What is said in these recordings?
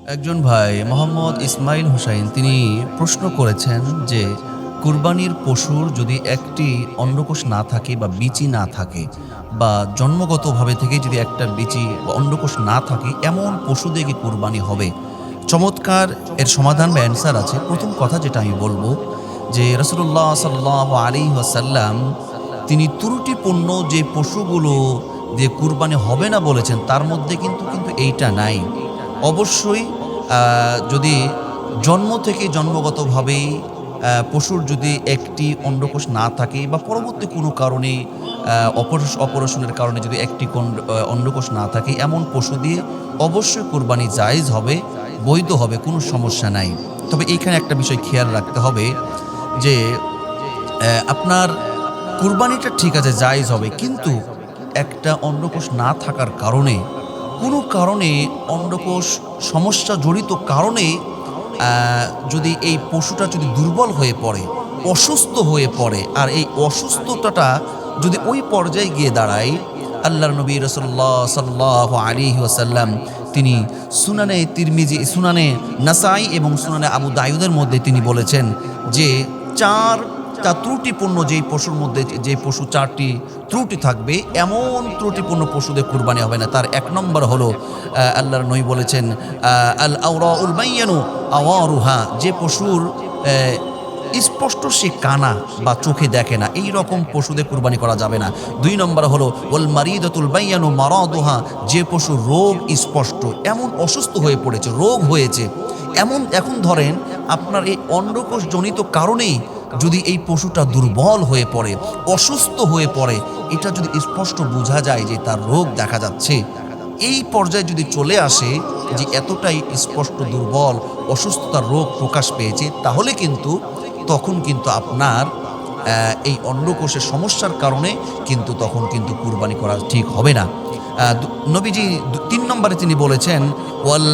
একজন ভাই মোহাম্মদ ইসমাইল হোসাইন তিনি প্রশ্ন করেছেন যে কুরবানির পশুর যদি একটি অন্ডকোষ না থাকে বা বিচি না থাকে বা জন্মগতভাবে থেকে যদি একটা বিচি বা অন্ডকোষ না থাকে এমন পশু দিয়ে কি কুরবানি হবে। চমৎকার এর সমাধান বা অ্যান্সার আছে। প্রথম কথা যেটা আমি বলবো যে রাসূলুল্লাহ সাল্লাল্লাহু আলাইহি ওয়াসাল্লাম তিনি ত্রুটিপূর্ণ যে পশুগুলো দিয়ে কুরবানি হবে না বলেছেন তার মধ্যে কিন্তু কিন্তু এইটা নাই। অবশ্যই যদি জন্ম থেকে জন্মগতভাবেই পশুর যদি একটি অন্ডকোষ না থাকে বা পরবর্তী কোনো কারণে অপারেশনের কারণে যদি একটি অন্ডকোষ না থাকে এমন পশু দিয়ে অবশ্যই কুরবানি জায়েজ হবে, বৈধ হবে, কোনো সমস্যা নাই। তবে এইখানে একটা বিষয় খেয়াল রাখতে হবে যে আপনার কুরবানিটা ঠিক আছে জায়েজ হবে, কিন্তু একটা অন্ডকোষ না থাকার কারণে কোনো কারণে অন্ডকোষ সমস্যা জড়িত কারণে যদি এই পশুটা যদি দুর্বল হয়ে পড়ে, অসুস্থ হয়ে পড়ে, আর এই অসুস্থতাটা যদি ওই পর্যায়ে গিয়ে দাঁড়ায়, আল্লাহর নবী রাসূলুল্লাহ সাল্লাল্লাহু আলাইহি ওয়াসাল্লাম তিনি সুনানে তিরমিজি, সুনানে নাসাই এবং সুনানে আবু দাউদের মধ্যে তিনি বলেছেন যে চারটা ত্রুটিপূর্ণ যেই পশুর মধ্যে যে পশু চারটি ত্রুটি থাকবে এমন ত্রুটিপূর্ণ পশুদের কুরবানি হবে না। তার এক নম্বর হলো আল্লাহর নবী বলেছেন আল আওরাউল বাইয়ানু আওয়ারুহা, যে পশুর স্পষ্ট সে কানা বা চোখে দেখে না, এই রকম পশুদের কুরবানি করা যাবে না। দুই নম্বর হলো ওয়াল মারিদাতুল বাইয়ানু মারাদুহা, যে পশু রোগ স্পষ্ট, এমন অসুস্থ হয়ে পড়েছে, রোগ হয়েছে এমন, এখন ধরেন আপনার এই অন্ডকোষ জনিত কারণেই যদি এই পশুটা দুর্বল হয়ে পড়ে, অসুস্থ হয়ে পড়ে, এটা যদি স্পষ্ট বোঝা যায় যে তার রোগ দেখা যাচ্ছে, এই পর্যায়ে যদি চলে আসে যে এতটাই স্পষ্ট দুর্বল, অসুস্থতার রোগ প্রকাশ পেয়েছে, তাহলে কিন্তু তখন কিন্তু আপনার এই অন্ডকোষের সমস্যার কারণে কিন্তু তখন কিন্তু কুরবানি করা ঠিক হবে না। নবীজি ৩ নম্বরে তিনি বলেছেন ওয়াল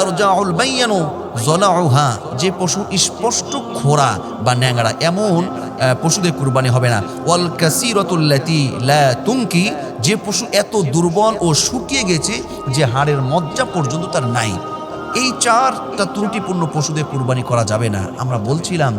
আরজাউল বাইয়ানু যলাউহা, যে পশু স্পষ্ট খোরা বা ন্যাংরা এমন পশুদের কুরবানি হবে না। ওয়াল কাসীরাতুল্লাতী লা তুনকি, যে পশু এত দুর্বল ও শুকিয়ে গেছে যে হাড়ের মজ্জা পর্যন্ত তার নাই, এই চারটা ত্রুটিপূর্ণ পশুদের কুরবানি করা যাবে না। আমরা বলছিলাম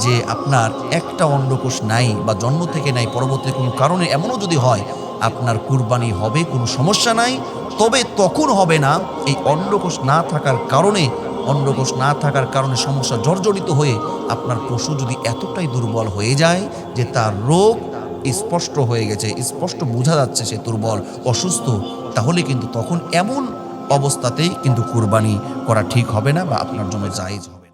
যে আপনার একটা অন্ডকোষ নাই বা জন্ম থেকে নাই, পরবর্তী কোনো কারণে এমনও যদি হয় আপনার কুরবানি হবে, কোনো সমস্যা নাই। তবে তখন হবে না এই অন্ডকোষ না থাকার কারণে, অন্ডকোষ না থাকার কারণে সমস্যা জর্জরিত হয়ে আপনার পশু যদি এতটাই দুর্বল হয়ে যায় যে তার রোগ স্পষ্ট হয়ে গেছে, স্পষ্ট বোঝা যাচ্ছে সে দুর্বল অসুস্থ, তাহলে কিন্তু তখন এমন অবস্থাতেই কিন্তু কুরবানি করা ঠিক হবে না বা আপনার জন্য জায়েজ হবে।